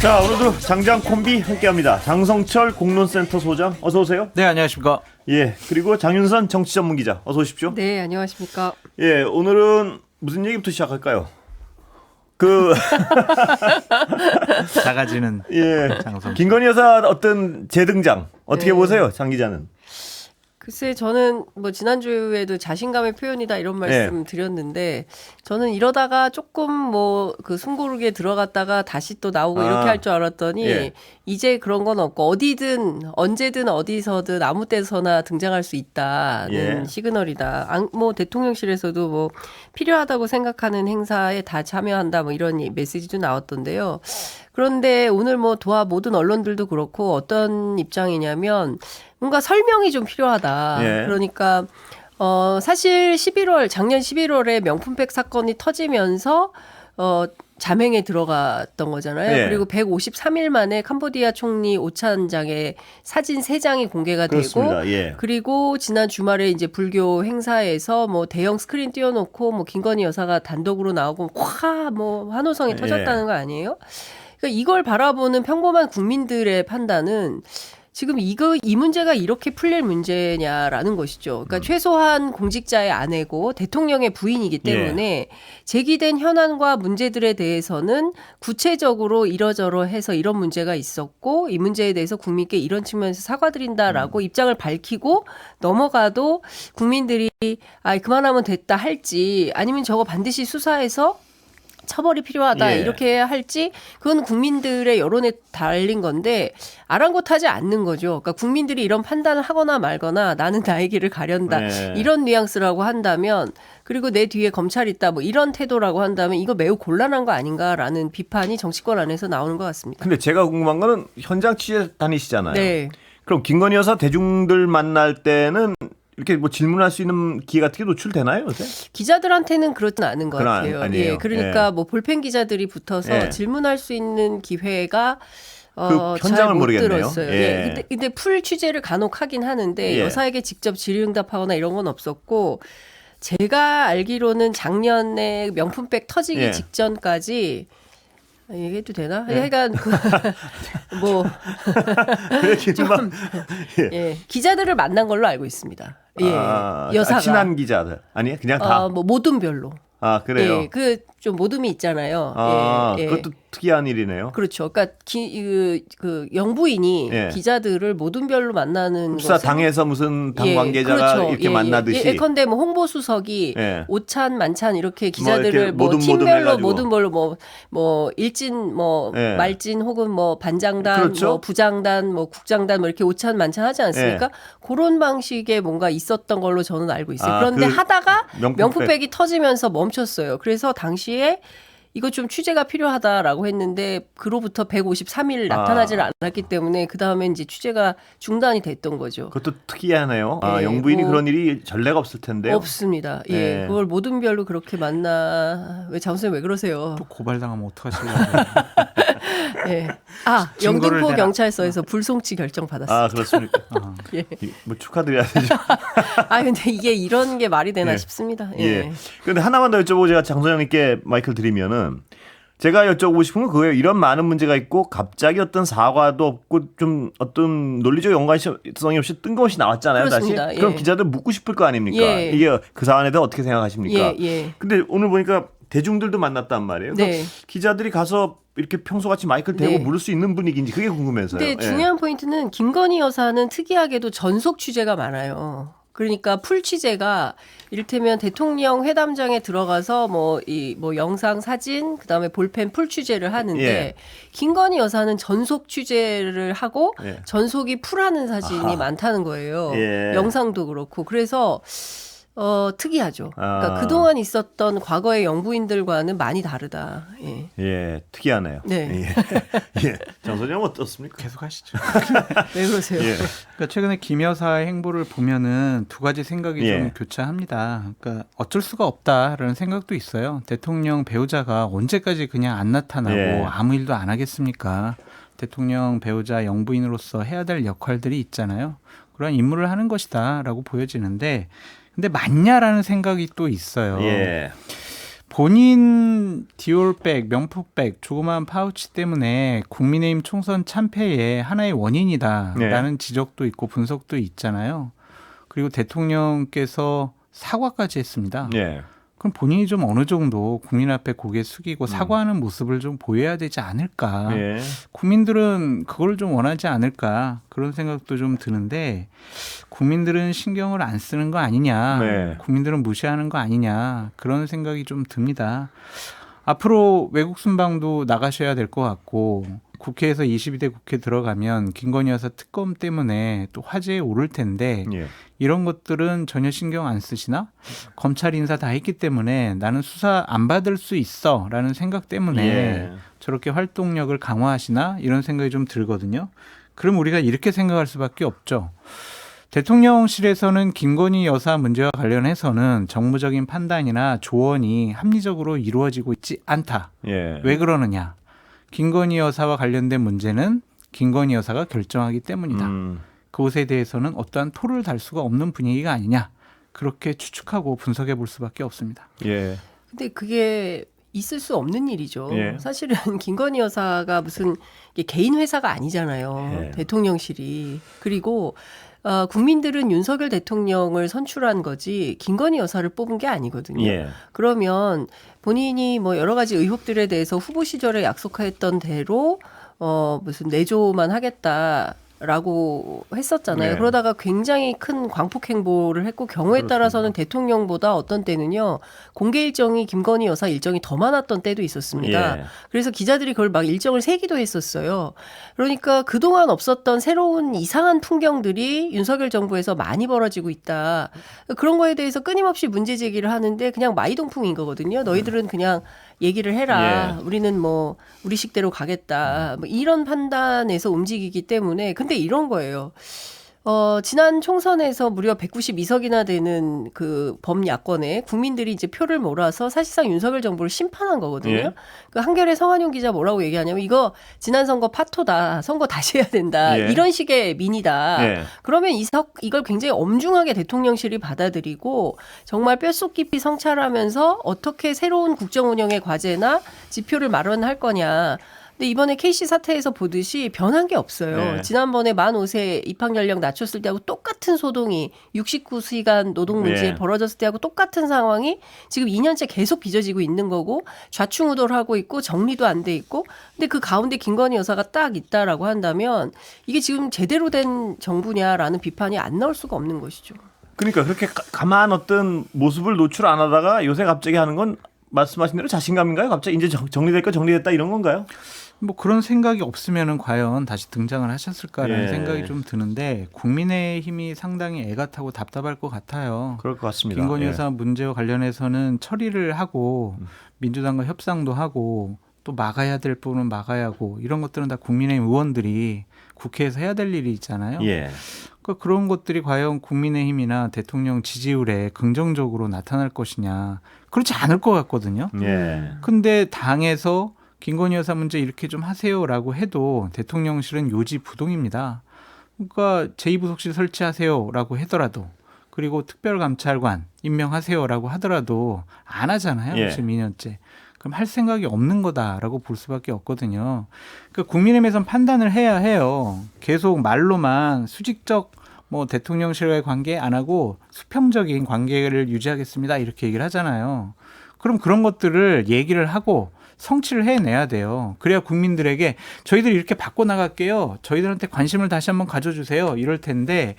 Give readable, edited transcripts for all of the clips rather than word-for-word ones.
자, 오늘도 장장 콤비 함께합니다. 장성철 공론센터 소장 어서 오세요. 네, 안녕하십니까. 예, 그리고 장윤선 정치 전문 기자 어서 오십시오. 네, 안녕하십니까. 예, 오늘은 무슨 얘기부터 시작할까요? 작아지는 예, 장성철. 김건희 여사 어떤 재등장 어떻게 네. 보세요, 장 기자는? 글쎄 저는 뭐 지난주에도 자신감의 표현이다 이런 말씀 드렸는데 저는 이러다가 조금 뭐 그 숨고르게 들어갔다가 다시 또 나오고 이렇게 할 줄 알았더니 예. 이제 그런 건 없고 어디든 언제든 어디서든 아무 때서나 등장할 수 있다는 예. 시그널이다. 뭐 대통령실에서도 뭐 필요하다고 생각하는 행사에 다 참여한다 뭐 이런 메시지도 나왔던데요. 그런데 오늘 뭐 도하 모든 언론들도 그렇고 어떤 입장이냐면 뭔가 설명이 좀 필요하다. 예. 그러니까 사실 작년 11월에 명품백 사건이 터지면서 자맹에 들어갔던 거잖아요. 예. 그리고 153일 만에 캄보디아 총리 오찬장의 사진 3장이 공개가 그렇습니다. 되고 예. 그리고 지난 주말에 이제 불교 행사에서 뭐 대형 스크린 띄워놓고 뭐 김건희 여사가 단독으로 나오고 뭐 환호성이 터졌다는 거 아니에요? 그러니까 이걸 바라보는 평범한 국민들의 판단은 지금 이 문제가 이렇게 풀릴 문제냐라는 것이죠. 그러니까 최소한 공직자의 아내고 대통령의 부인이기 때문에 제기된 현안과 문제들에 대해서는 구체적으로 이러저러 해서 이런 문제가 있었고 이 문제에 대해서 국민께 이런 측면에서 사과드린다라고 입장을 밝히고 넘어가도 국민들이 그만하면 됐다 할지 아니면 저거 반드시 수사해서 처벌이 필요하다 이렇게 할지 그건 국민들의 여론에 달린 건데 아랑곳하지 않는 거죠. 그러니까 국민들이 이런 판단을 하거나 말거나 나는 나의 길을 가련다 이런 뉘앙스라고 한다면 그리고 내 뒤에 검찰이 있다 뭐 이런 태도라고 한다면 이거 매우 곤란한 거 아닌가라는 비판이 정치권 안에서 나오는 것 같습니다. 근데 제가 궁금한 거는 현장 취재 다니시잖아요. 네. 그럼 김건희 여사 대중들 만날 때는 이렇게 뭐 질문할 수 있는 기회 같은 게 노출되나요, 요새? 기자들한테는 그렇진 않은 것 같아요. 아니에요. 그러니까 뭐 볼펜 기자들이 붙어서 질문할 수 있는 기회가 현장을 잘 못 모르겠네요. 들었어요. 근데 풀 취재를 간혹 하긴 하는데 여사에게 직접 질의응답하거나 이런 건 없었고 제가 알기로는 작년에 명품백 터지기 직전까지 얘기해도 되나? 약간 기자들을 만난 걸로 알고 있습니다. 여사가 친한 기자들 아니에요? 그냥 다 모든 별로. 그래요. 좀 모둠이 있잖아요. 그것도 특이한 일이네요. 그렇죠. 그러니까 그 영부인이 기자들을 모둠별로 만나는 수사 당에서 무슨 당 관계자가 그렇죠. 이렇게 만나듯이. 예컨대 뭐 홍보수석이 오찬 만찬 이렇게 기자들을 뭐 이렇게 팀별로 모둠별로 뭐 일진 말진 혹은 뭐 반장단 그렇죠. 뭐 부장단 뭐 국장단 뭐 이렇게 오찬 만찬 하지 않습니까? 그런 방식의 뭔가 있었던 걸로 저는 알고 있어요. 그런데 하다가 명품백이 터지면서 멈췄어요. 그래서 당시에 이거 좀 취재가 필요하다라고 했는데 그로부터 153일 나타나지를 않았기 때문에 그 다음에 이제 취재가 중단이 됐던 거죠. 그것도 특이하네요. 영부인이 그런 일이 전례가 없을 텐데요. 없습니다. 그걸 모든 별로 그렇게 왜 장수님 왜 그러세요? 또 고발당하면 어떡하실래요? 영등포 경찰서에서 불송치 결정 받았습니다. 그렇습니까? 뭐 축하드려야 되죠. 근데 이게 이런 게 말이 되나 싶습니다. 그런데 하나만 더 여쭤보고 제가 장 소장님께 마이크를 드리면은 제가 여쭤보고 싶은 건 그거예요. 이런 많은 문제가 있고 갑자기 어떤 사과도 없고 좀 어떤 논리적 연관성이 없이 뜬금없이 나왔잖아요. 그렇습니다. 다시. 그럼 기자들 묻고 싶을 거 아닙니까? 이게 그 사안에 대해 어떻게 생각하십니까? 근데 오늘 보니까 대중들도 만났단 말이에요. 기자들이 가서 이렇게 평소같이 마이크를 대고 물을 수 있는 분위기인지 그게 궁금해서요. 근데 중요한 포인트는 김건희 여사는 특이하게도 전속 취재가 많아요. 그러니까 풀 취재가 이를테면 대통령 회담장에 들어가서 뭐 영상, 사진, 그다음에 볼펜 풀 취재를 하는데 김건희 여사는 전속 취재를 하고 전속이 풀하는 사진이 많다는 거예요. 영상도 그렇고. 그래서 특이하죠. 그러니까 그동안 있었던 과거의 영부인들과는 많이 다르다. 특이하네요. 네. 장 소장 어떻습니까? 계속 하시죠. 왜 그러세요? 그러니까 최근에 김 여사의 행보를 보면은 두 가지 생각이 좀 교차합니다. 그러니까 어쩔 수가 없다라는 생각도 있어요. 대통령 배우자가 언제까지 그냥 안 나타나고 아무 일도 안 하겠습니까? 대통령 배우자 영부인으로서 해야 될 역할들이 있잖아요. 그런 임무를 하는 것이다라고 보여지는데 근데 맞냐라는 생각이 또 있어요. 본인 디올백, 명품백, 조그마한 파우치 때문에 국민의힘 총선 참패의 하나의 원인이다라는 지적도 있고 분석도 있잖아요. 그리고 대통령께서 사과까지 했습니다. 예. 그럼 본인이 좀 어느 정도 국민 앞에 고개 숙이고 사과하는 모습을 좀 보여야 되지 않을까. 예. 국민들은 그걸 좀 원하지 않을까. 그런 생각도 좀 드는데 국민들은 신경을 안 쓰는 거 아니냐. 네. 국민들은 무시하는 거 아니냐. 그런 생각이 좀 듭니다. 앞으로 외국 순방도 나가셔야 될 것 같고 국회에서 22대 국회 들어가면 김건희 여사 특검 때문에 또 화제에 오를 텐데 예. 이런 것들은 전혀 신경 안 쓰시나? 검찰 인사 다 했기 때문에 나는 수사 안 받을 수 있어 라는 생각 때문에 예. 저렇게 활동력을 강화하시나? 이런 생각이 좀 들거든요. 그럼 우리가 이렇게 생각할 수밖에 없죠. 대통령실에서는 김건희 여사 문제와 관련해서는 정무적인 판단이나 조언이 합리적으로 이루어지고 있지 않다. 예. 왜 그러느냐? 김건희 여사와 관련된 문제는 김건희 여사가 결정하기 때문이다. 그것에 대해서는 어떠한 토를 달 수가 없는 분위기가 아니냐. 그렇게 추측하고 분석해 볼 수밖에 없습니다. 예. 근데 그게 있을 수 없는 일이죠. 예. 사실은 김건희 여사가 무슨 이게 개인 회사가 아니잖아요. 예. 대통령실이. 그리고 국민들은 윤석열 대통령을 선출한 거지 김건희 여사를 뽑은 게 아니거든요. 예. 그러면 본인이 뭐 여러 가지 의혹들에 대해서 후보 시절에 약속했던 대로 무슨 내조만 하겠다라고 했었잖아요. 네. 그러다가 굉장히 큰 광폭 행보를 했고 경우에 따라서는 대통령보다 어떤 때는요 공개 일정이 김건희 여사 일정이 더 많았던 때도 있었습니다. 예. 그래서 기자들이 그걸 막 일정을 세기도 했었어요. 그러니까 그동안 없었던 새로운 이상한 풍경들이 윤석열 정부에서 많이 벌어지고 있다. 그런 거에 대해서 끊임없이 문제 제기를 하는데 그냥 마이동풍인 거거든요. 너희들은 그냥 얘기를 해라. 예. 우리는 뭐 우리 식대로 가겠다. 뭐 이런 판단에서 움직이기 때문에 근데 이런 거예요. 지난 총선에서 무려 192석이나 되는 그 범야권에 국민들이 이제 표를 몰아서 사실상 윤석열 정부를 심판한 거거든요. 예. 그 한겨레 성한용 기자 뭐라고 얘기하냐면 이거 지난 선거 파토다. 선거 다시 해야 된다. 예. 이런 식의 민이다. 예. 그러면 이걸 굉장히 엄중하게 대통령실이 받아들이고 정말 뼛속 깊이 성찰하면서 어떻게 새로운 국정 운영의 과제나 지표를 마련할 거냐. 근데 이번에 KC 사태에서 보듯이 변한 게 없어요. 네. 지난번에 만 5세 입학 연령 낮췄을 때하고 똑같은 소동이 69시간 노동 문제에 네. 벌어졌을 때하고 똑같은 상황이 지금 2년째 계속 빚어지고 있는 거고 좌충우돌하고 있고 정리도 안 돼 있고 근데 그 가운데 김건희 여사가 딱 있다라고 한다면 이게 지금 제대로 된 정부냐라는 비판이 안 나올 수가 없는 것이죠. 그러니까 그렇게 가만 어떤 모습을 노출 안 하다가 요새 갑자기 하는 건 말씀하신 대로 자신감인가요? 갑자기 이제 정리될 거 정리됐다 이런 건가요? 뭐 그런 생각이 없으면은 과연 다시 등장을 하셨을까라는 예. 생각이 좀 드는데 국민의힘이 상당히 애가 타고 답답할 것 같아요. 그럴 것 같습니다. 김건희 예. 여사 문제와 관련해서는 처리를 하고 민주당과 협상도 하고 또 막아야 될 부분은 막아야 하고 이런 것들은 다 국민의힘 의원들이 국회에서 해야 될 일이 있잖아요. 예. 그러니까 그런 것들이 과연 국민의힘이나 대통령 지지율에 긍정적으로 나타날 것이냐 그렇지 않을 것 같거든요. 예. 근데 당에서 김건희 여사 문제 이렇게 좀 하세요라고 해도 대통령실은 요지부동입니다. 그러니까 제2부속실 설치하세요라고 하더라도 그리고 특별감찰관 임명하세요라고 하더라도 안 하잖아요. 예. 지금 2년째. 그럼 할 생각이 없는 거다라고 볼 수밖에 없거든요. 그러니까 국민의힘에선 판단을 해야 해요. 계속 말로만 수직적 뭐 대통령실과의 관계 안 하고 수평적인 관계를 유지하겠습니다. 이렇게 얘기를 하잖아요. 그럼 그런 것들을 얘기를 하고 성취를 해내야 돼요. 그래야 국민들에게 저희들이 이렇게 바꿔나갈게요. 저희들한테 관심을 다시 한번 가져주세요. 이럴 텐데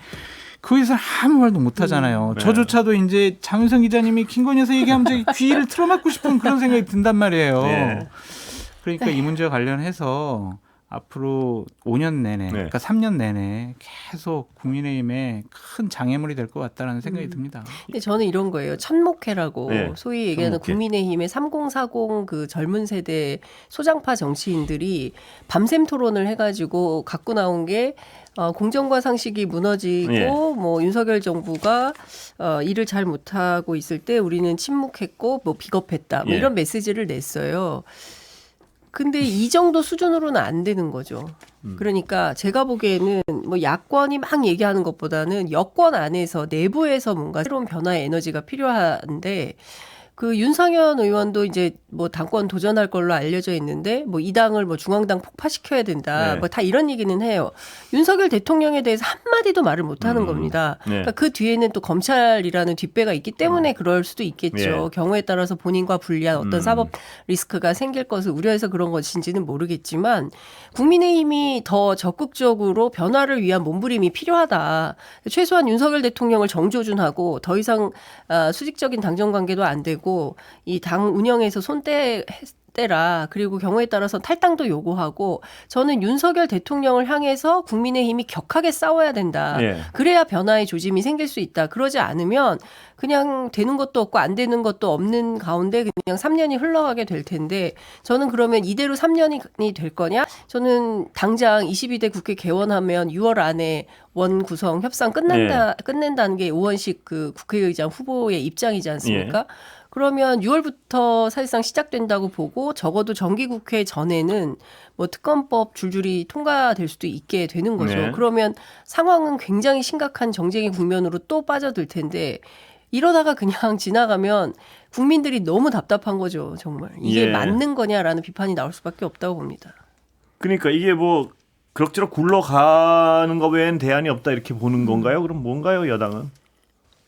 거기서 아무 말도 못 하잖아요. 네. 저조차도 이제 장윤성 기자님이 김건희 여사 얘기하면 제 귀를 틀어막고 싶은 그런 생각이 든단 말이에요. 네. 그러니까 이 문제와 관련해서 앞으로 5년 내내, 그러니까 3년 내내 계속 국민의힘에 큰 장애물이 될 것 같다는 생각이 듭니다. 근데 저는 이런 거예요. 천목회라고 네, 소위 얘기하는 천목회. 국민의힘의 3040 그 젊은 세대 소장파 정치인들이 밤샘 토론을 해가지고 갖고 나온 게 공정과 상식이 무너지고 예. 뭐 윤석열 정부가 일을 잘 못하고 있을 때 우리는 침묵했고 뭐 비겁했다 뭐 예. 이런 메시지를 냈어요. 근데 이 정도 수준으로는 안 되는 거죠. 그러니까 제가 보기에는 뭐 야권이 막 얘기하는 것보다는 여권 안에서 내부에서 뭔가 새로운 변화의 에너지가 필요한데 그 윤상현 의원도 이제 뭐 당권 도전할 걸로 알려져 있는데 뭐 이 당을 뭐 중앙당 폭파시켜야 된다. 네. 뭐 다 이런 얘기는 해요. 윤석열 대통령에 대해서 한마디도 말을 못 하는 겁니다. 네. 그러니까 그 뒤에는 또 검찰이라는 뒷배가 있기 때문에 그럴 수도 있겠죠. 경우에 따라서 본인과 불리한 어떤 사법 리스크가 생길 것을 우려해서 그런 것인지는 모르겠지만 국민의힘이 더 적극적으로 변화를 위한 몸부림이 필요하다. 최소한 윤석열 대통령을 정조준하고 더 이상 수직적인 당정 관계도 안 되고 이 당 운영에서 손떼라. 그리고 경우에 따라서 탈당도 요구하고 저는 윤석열 대통령을 향해서 국민의힘이 격하게 싸워야 된다. 예. 그래야 변화의 조짐이 생길 수 있다. 그러지 않으면 그냥 되는 것도 없고 안 되는 것도 없는 가운데 그냥 3년이 흘러가게 될 텐데 저는 그러면 이대로 3년이 될 거냐? 저는 당장 22대 국회 개원하면 6월 안에 원 구성 협상 끝낸다는 게 오원식 그 국회의장 후보의 입장이지 않습니까? 그러면 6월부터 사실상 시작된다고 보고 적어도 정기국회 전에는 뭐 특검법 줄줄이 통과될 수도 있게 되는 거죠. 네. 그러면 상황은 굉장히 심각한 정쟁의 국면으로 또 빠져들 텐데 이러다가 그냥 지나가면 국민들이 너무 답답한 거죠. 정말. 이게 맞는 거냐라는 비판이 나올 수밖에 없다고 봅니다. 그러니까 이게 뭐 그럭저럭 굴러가는 거 외엔 대안이 없다 이렇게 보는 건가요? 그럼 뭔가요, 여당은?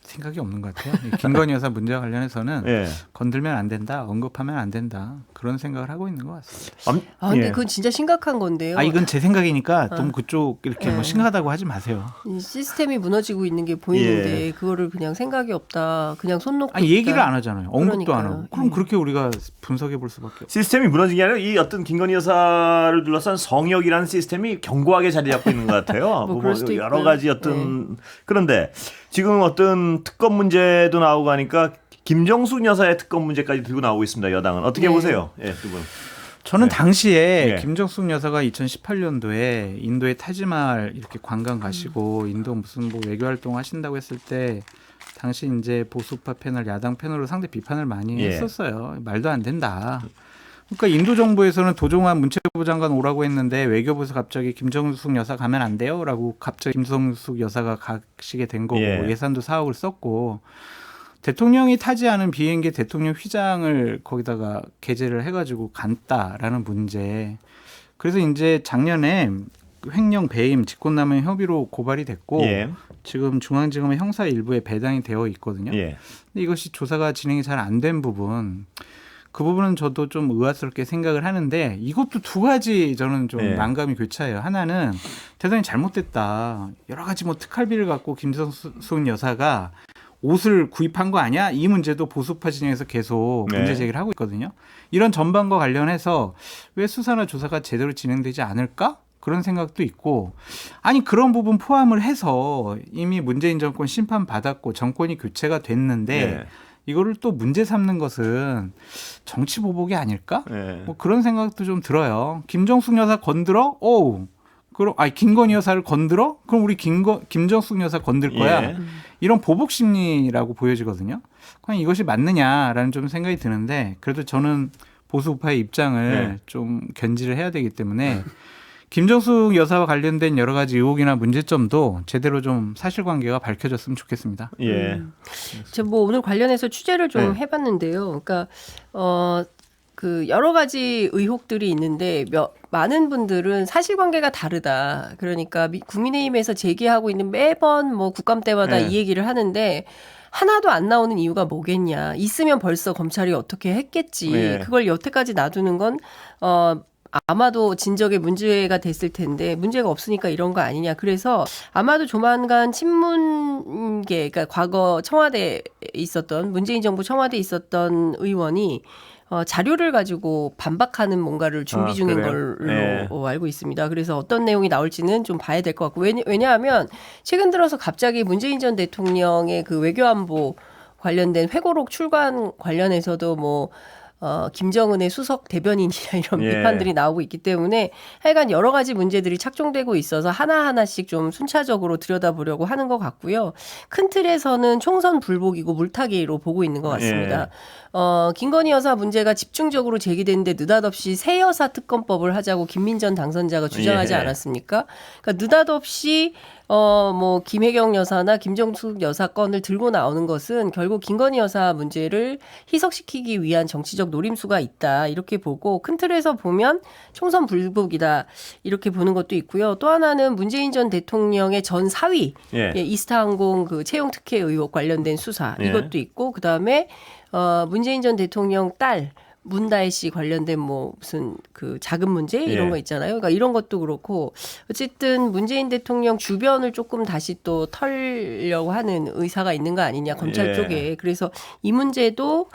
생각이 없는 것 같아요. 이 김건희 여사 문제와 관련해서는 예. 건들면 안 된다, 언급하면 안 된다 그런 생각을 하고 있는 것 같습니다. 근데 그건 진짜 심각한 건데요. 이건 제 생각이니까 좀 그쪽 이렇게 뭐 심각하다고 하지 마세요. 이 시스템이 무너지고 있는 게 보이는데 그거를 그냥 생각이 없다. 그냥 손 놓고 얘기를 안 하잖아요. 언급도 안 하고. 그러니까요. 그럼 그렇게 우리가 분석해 볼 수밖에 없어요. 시스템이 무너진 게 아니라 이 어떤 김건희 여사를 둘러싼 성역이라는 시스템이 견고하게 자리 잡고 있는 것 같아요. 뭐 그럴 수도 여러 있고요. 가지 어떤 그런데 지금 어떤 특검 문제도 나오고 하니까 김정숙 여사의 특검 문제까지 들고 나오고 있습니다. 여당은 어떻게 보세요? 예, 두 분. 저는 당시에 네. 김정숙 여사가 2018년도에 인도에 타지말 이렇게 관광 가시고 인도 무슨 뭐 외교 활동 하신다고 했을 때 당시 이제 보수파 패널, 야당 패널로 상대 비판을 많이 했었어요. 말도 안 된다. 그러니까 인도 정부에서는 도종환 문체부 장관 오라고 했는데 외교부에서 갑자기 김정숙 여사 가면 안 돼요라고 갑자기 김정숙 여사가 가시게 된 거고 예산도 4억을 썼고 대통령이 타지 않은 비행기 대통령 휘장을 거기다가 게재를 해가지고 간다라는 문제. 그래서 이제 작년에 횡령 배임 직권남용 협의로 고발이 됐고 지금 중앙지검의 형사 일부에 배당이 되어 있거든요. 근데 이것이 조사가 진행이 잘 안 된 부분. 그 부분은 저도 좀 의아스럽게 생각을 하는데 이것도 두 가지 저는 좀 난감이 교차해요. 하나는 대단히 잘못됐다. 여러 가지 뭐 특활비를 갖고 김정숙 여사가 옷을 구입한 거 아니야? 이 문제도 보수파 진영에서 계속 문제 제기를 하고 있거든요. 이런 전반과 관련해서 왜 수사나 조사가 제대로 진행되지 않을까? 그런 생각도 있고 아니 그런 부분 포함을 해서 이미 문재인 정권 심판받았고 정권이 교체가 됐는데 이거를 또 문제 삼는 것은 정치 보복이 아닐까? 뭐 그런 생각도 좀 들어요. 김정숙 여사 건들어? 그럼 김건희 여사를 건들어? 그럼 우리 김정숙 여사 건들 거야. 이런 보복 심리라고 보여지거든요. 과연 이것이 맞느냐라는 좀 생각이 드는데 그래도 저는 보수 우파의 입장을 좀 견지를 해야 되기 때문에 김정숙 여사와 관련된 여러 가지 의혹이나 문제점도 제대로 좀 사실관계가 밝혀졌으면 좋겠습니다. 제가 뭐 오늘 관련해서 취재를 좀 해봤는데요. 그러니까 그 여러 가지 의혹들이 있는데 많은 분들은 사실관계가 다르다. 그러니까 국민의힘에서 제기하고 있는 매번 뭐 국감 때마다 이 얘기를 하는데. 하나도 안 나오는 이유가 뭐겠냐. 있으면 벌써 검찰이 어떻게 했겠지. 그걸 여태까지 놔두는 건 아마도 진적에 문제가 됐을 텐데 문제가 없으니까 이런 거 아니냐. 그래서 아마도 조만간 친문계, 그러니까 과거 청와대에 있었던 문재인 정부 청와대에 있었던 의원이 자료를 가지고 반박하는 뭔가를 준비 중인 걸로 알고 있습니다. 그래서 어떤 내용이 나올지는 좀 봐야 될 것 같고 왜냐하면 최근 들어서 갑자기 문재인 전 대통령의 그 외교안보 관련된 회고록 출간 관련해서도 뭐 김정은의 수석 대변인이냐 이런 예. 비판들이 나오고 있기 때문에 하여간 여러 가지 문제들이 착종되고 있어서 하나하나씩 좀 순차적으로 들여다보려고 하는 것 같고요. 큰 틀에서는 총선 불복이고 물타기로 보고 있는 것 같습니다. 김건희 여사 문제가 집중적으로 제기됐는데 느닷없이 새 여사 특검법을 하자고 김민전 당선자가 주장하지 예. 않았습니까? 그러니까 느닷없이 뭐 김혜경 여사나 김정숙 여사 건을 들고 나오는 것은 결국 김건희 여사 문제를 희석시키기 위한 정치적 노림수가 있다 이렇게 보고 큰 틀에서 보면 총선 불복이다 이렇게 보는 것도 있고요. 또 하나는 문재인 전 대통령의 전 사위 예. 이스타항공 그 채용 특혜 의혹 관련된 수사 예. 이것도 있고 그 다음에 문재인 전 대통령 딸 문다혜 씨 관련된 뭐 무슨 그 자금 문제 이런 예. 거 있잖아요. 그러니까 이런 것도 그렇고 어쨌든 문재인 대통령 주변을 조금 다시 또 털려고 하는 의사가 있는 거 아니냐 검찰 예. 쪽에. 그래서 이 문제도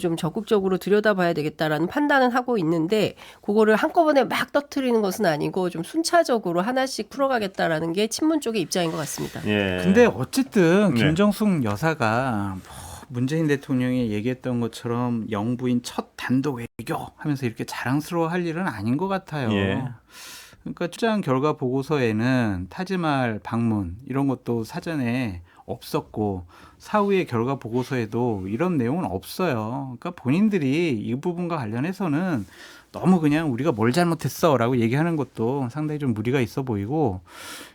좀 적극적으로 들여다봐야 되겠다라는 판단은 하고 있는데 그거를 한꺼번에 막 터뜨리는 것은 아니고 좀 순차적으로 하나씩 풀어가겠다라는 게 친문 쪽의 입장인 것 같습니다. 예. 근데 어쨌든 네. 김정숙 여사가 문재인 대통령이 얘기했던 것처럼 영부인 첫 단독 외교 하면서 이렇게 자랑스러워할 일은 아닌 것 같아요. 예. 그러니까 출장 결과 보고서에는 타지말 방문 이런 것도 사전에 없었고 사후의 결과 보고서에도 이런 내용은 없어요. 그러니까 본인들이 이 부분과 관련해서는 너무 그냥 우리가 뭘 잘못했어라고 얘기하는 것도 상당히 좀 무리가 있어 보이고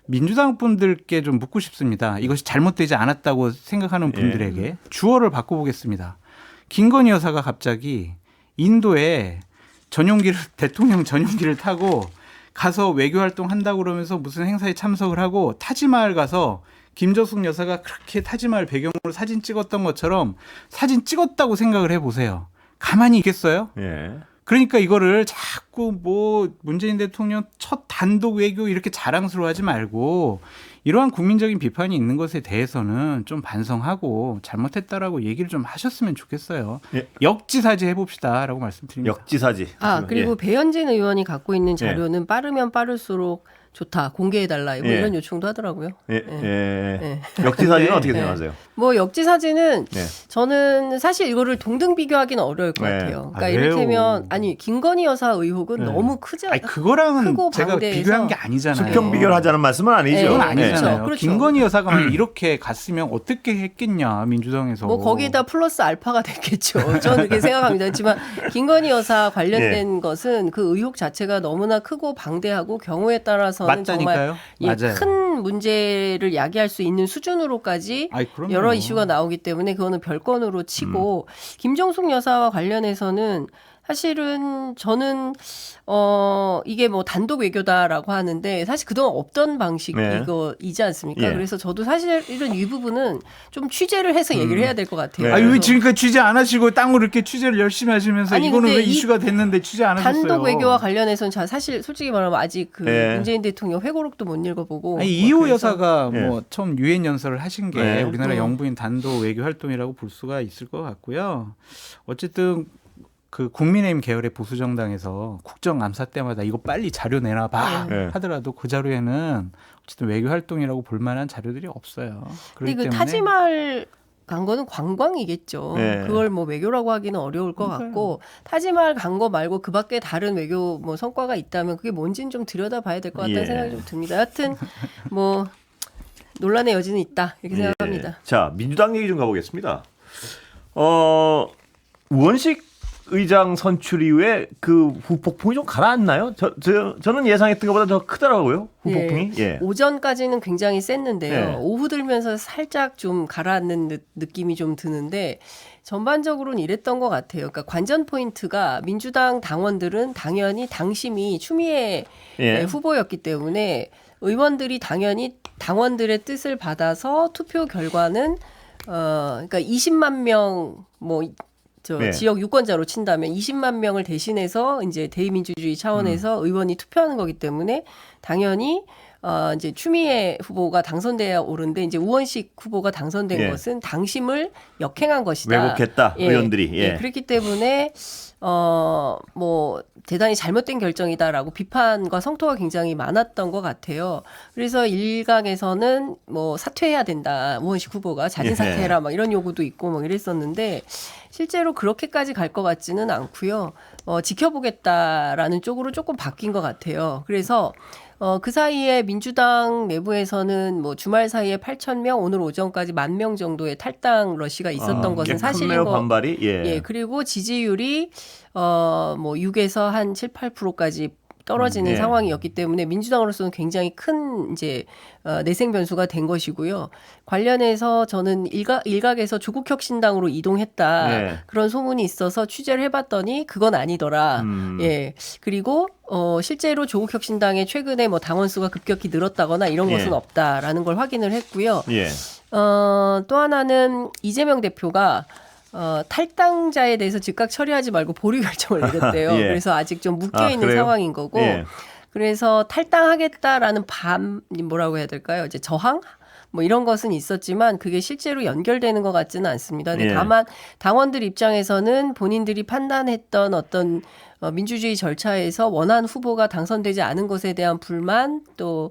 민주당 분들께 좀 묻고 싶습니다. 이것이 잘못되지 않았다고 생각하는 분들에게 주어를 바꿔보겠습니다. 김건희 여사가 갑자기 인도에 대통령 전용기를 타고 가서 외교 활동 한다고 그러면서 무슨 행사에 참석을 하고 타지마을 가서 김정숙 여사가 그렇게 타지마을 배경으로 사진 찍었던 것처럼 사진 찍었다고 생각을 해보세요. 가만히 있겠어요? 예. 그러니까 이거를 자꾸 뭐 문재인 대통령 첫 단독 외교 이렇게 자랑스러워하지 말고 이러한 국민적인 비판이 있는 것에 대해서는 좀 반성하고 잘못했다라고 얘기를 좀 하셨으면 좋겠어요. 예. 역지사지 해봅시다라고 말씀드립니다. 역지사지. 그리고 예. 배현진 의원이 갖고 있는 자료는 빠르면 빠를수록 좋다. 공개해달라. 뭐 예. 이런 요청도 하더라고요. 예. 예. 예. 역지사지는 네. 어떻게 생각하세요? 뭐 역지사지는 네. 저는 사실 이거를 동등 비교하기는 어려울 것 네. 같아요. 그러니까 아, 이를테면 왜요? 김건희 여사 의혹은 네. 너무 크잖아요. 아니 그거랑은 크고 제가 방대해서 비교한 게 아니잖아요. 수평 비교를 하자는 말씀은 아니죠. 네, 그건 아니죠. 아니잖아요. 그렇죠. 김건희 여사가 만약 이렇게 갔으면 어떻게 했겠냐 민주당에서. 뭐 거기다 플러스 알파가 됐겠죠. 저는 그렇게 생각합니다. 하지만 김건희 여사 관련된 것은 그 의혹 자체가 너무나 크고 방대하고 경우에 따라서는 맞다니까요. 정말 맞아요. 큰 문제를 야기할 수 있는 수준으로까지 아이, 그럼요. 여러 이슈가 나오기 때문에 그거는 별건으로 치고 김정숙 여사와 관련해서는 사실은 저는 이게 뭐 단독 외교다라고 하는데 사실 그동안 없던 방식 네. 이거이지 않습니까? 예. 그래서 저도 사실은 이 부분은 좀 취재를 해서 얘기를 해야 될 것 같아요. 네. 아니 왜 그래서 지금까지 취재 안 하시고 땅으로 이렇게 취재를 열심히 하시면서 아니, 이거는 근데 왜 이 이슈가 됐는데 취재 안 하셨어요? 단독 외교와 관련해서는 사실 솔직히 말하면 아직 그 예. 문재인 대통령 회고록도 못 읽어보고 아니, 뭐 이호 그래서 여사가 예. 뭐 처음 유엔 연설을 하신 게 네. 우리나라 영부인 단독 외교 활동이라고 볼 수가 있을 것 같고요. 어쨌든 그 국민의힘 계열의 보수 정당에서 국정 감사 때마다 이거 빨리 자료 내놔봐 네. 하더라도 그 자료에는 어쨌든 외교 활동이라고 볼 만한 자료들이 없어요. 근데 그렇기 그 때문에 타지말 간 거는 관광이겠죠. 네. 그걸 뭐 외교라고 하기는 어려울 것 같고 타지말 간 거 말고 그 밖에 다른 외교 뭐 성과가 있다면 그게 뭔지는 좀 들여다봐야 될 것 같다는 예. 생각이 좀 듭니다. 여하튼 뭐 논란의 여지는 있다 이렇게 예. 생각합니다. 자, 민주당 얘기 좀 가보겠습니다. 우원식 의장 선출 이후에 그 후폭풍이 좀 가라앉나요? 저는 예상했던 것보다 더 크더라고요. 후폭풍이. 예. 오전까지는 굉장히 셌는데요. 예. 오후 들면서 살짝 좀 가라앉는 느낌이 좀 드는데 전반적으로는 이랬던 것 같아요. 그러니까 관전 포인트가 민주당 당원들은 당연히 당심이 추미애 예. 후보였기 때문에 의원들이 당연히 당원들의 뜻을 받아서 투표 결과는 그러니까 20만 명 네. 지역 유권자로 친다면 20만 명을 대신해서 이제 대의민주주의 차원에서 의원이 투표하는 거기 때문에 당연히 이제 추미애 후보가 당선돼야 오른데 이제 우원식 후보가 당선된 예. 것은 당심을 역행한 것이다. 왜곡했다 의원들이. 예. 그렇기 때문에 뭐 대단히 잘못된 결정이다라고 비판과 성토가 굉장히 많았던 것 같아요. 그래서 일각에서는 뭐 사퇴해야 된다. 우원식 후보가 자진 사퇴해라 막 이런 요구도 있고 뭐 이랬었는데 실제로 그렇게까지 갈 것 같지는 않고요. 지켜보겠다라는 쪽으로 조금 바뀐 것 같아요. 그래서 그 사이에 민주당 내부에서는 뭐 주말 사이에 8,000명, 오늘 오전까지 10,000명 정도의 탈당 러시가 있었던 것은 사실인 매우 거. 반발이. 예, 그리고 지지율이 뭐 6에서 한 7, 8%까지 떨어지는 예. 상황이었기 때문에 민주당으로서는 굉장히 큰 이제 내생 변수가 된 것이고요. 관련해서 저는 일각에서 조국혁신당으로 이동했다 예. 그런 소문이 있어서 취재를 해봤더니 그건 아니더라. 예. 그리고 실제로 조국혁신당에 최근에 뭐 당원 수가 급격히 늘었다거나 이런 예. 것은 없다라는 걸 확인을 했고요. 예. 또 하나는 이재명 대표가 탈당자에 대해서 즉각 처리하지 말고 보류 결정을 내렸대요. 예. 그래서 아직 좀 묶여 있는 그래요? 상황인 거고. 예. 그래서 탈당하겠다라는 뭐라고 해야 될까요? 이제 저항? 뭐 이런 것은 있었지만 그게 실제로 연결되는 것 같지는 않습니다. 근데 예. 다만 당원들 입장에서는 본인들이 판단했던 어떤 민주주의 절차에서 원하는 후보가 당선되지 않은 것에 대한 불만 또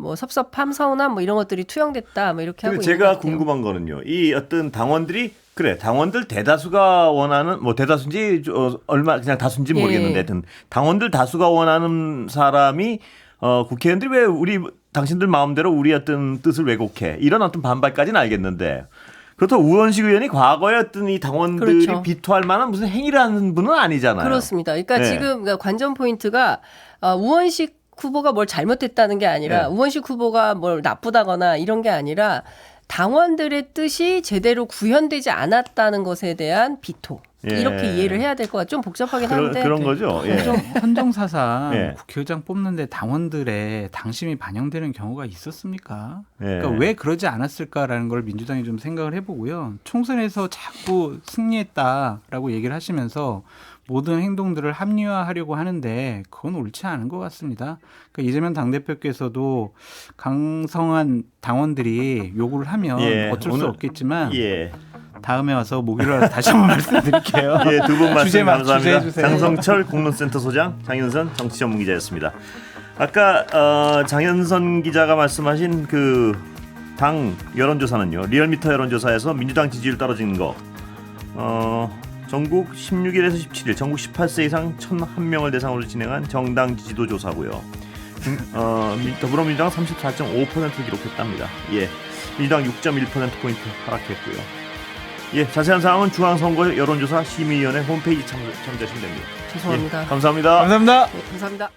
뭐 섭섭함, 서운함 뭐 이런 것들이 투영됐다 뭐 이렇게 하고 있는 것 제가 같아요. 궁금한 거는요. 이 어떤 당원들이 당원들 대다수가 원하는 뭐 대다수인지 얼마 그냥 다수인지 모르겠는데 하여튼 당원들 다수가 원하는 사람이 국회의원들이 왜 당신들 마음대로 우리 어떤 뜻을 왜곡해 이런 어떤 반발까지는 알겠는데 그렇다고 우원식 의원이 과거에 어떤 이 당원들이 그렇죠. 비토할 만한 무슨 행위를 하는 분은 아니잖아요. 그렇습니다. 그러니까 네. 지금 관전 포인트가 우원식 후보가 뭘 잘못했다는 게 아니라 네. 우원식 후보가 뭘 나쁘다거나 이런 게 아니라 당원들의 뜻이 제대로 구현되지 않았다는 것에 대한 비토. 예. 이렇게 이해를 해야 될 것 같아요. 좀 복잡하긴 한데. 그런 거죠. 예. 헌정사상 예. 국회의장 뽑는데 당원들의 당심이 반영되는 경우가 있었습니까? 예. 그러니까 왜 그러지 않았을까라는 걸 민주당이 좀 생각을 해보고요. 총선에서 자꾸 승리했다라고 얘기를 하시면서 모든 행동들을 합리화하려고 하는데 그건 옳지 않은 것 같습니다. 그러니까 이재명 당대표께서도 강성한 당원들이 요구를 하면 예. 어쩔 수 없겠지만 예. 다음에 와서 목요일에 다시 한번 말씀드릴게요. 예, 두 분 말씀 감사합니다. 주제해주세요. 장성철 공론센터 소장, 장윤선 정치전문기자였습니다. 아까 장윤선 기자가 말씀하신 그 당 여론조사는요. 리얼미터 여론조사에서 민주당 지지율 떨어지는 거 전국 16일에서 17일 전국 18세 이상 1,001명을 대상으로 진행한 정당 지지도 조사고요. 더불어민주당 34.5%를 기록했답니다. 예, 민주당 6.1%포인트 하락했고요. 예, 자세한 사항은 중앙선거 여론조사 심의위원회 홈페이지 참조하시면 됩니다. 죄송합니다. 예, 감사합니다. 감사합니다. 네, 감사합니다.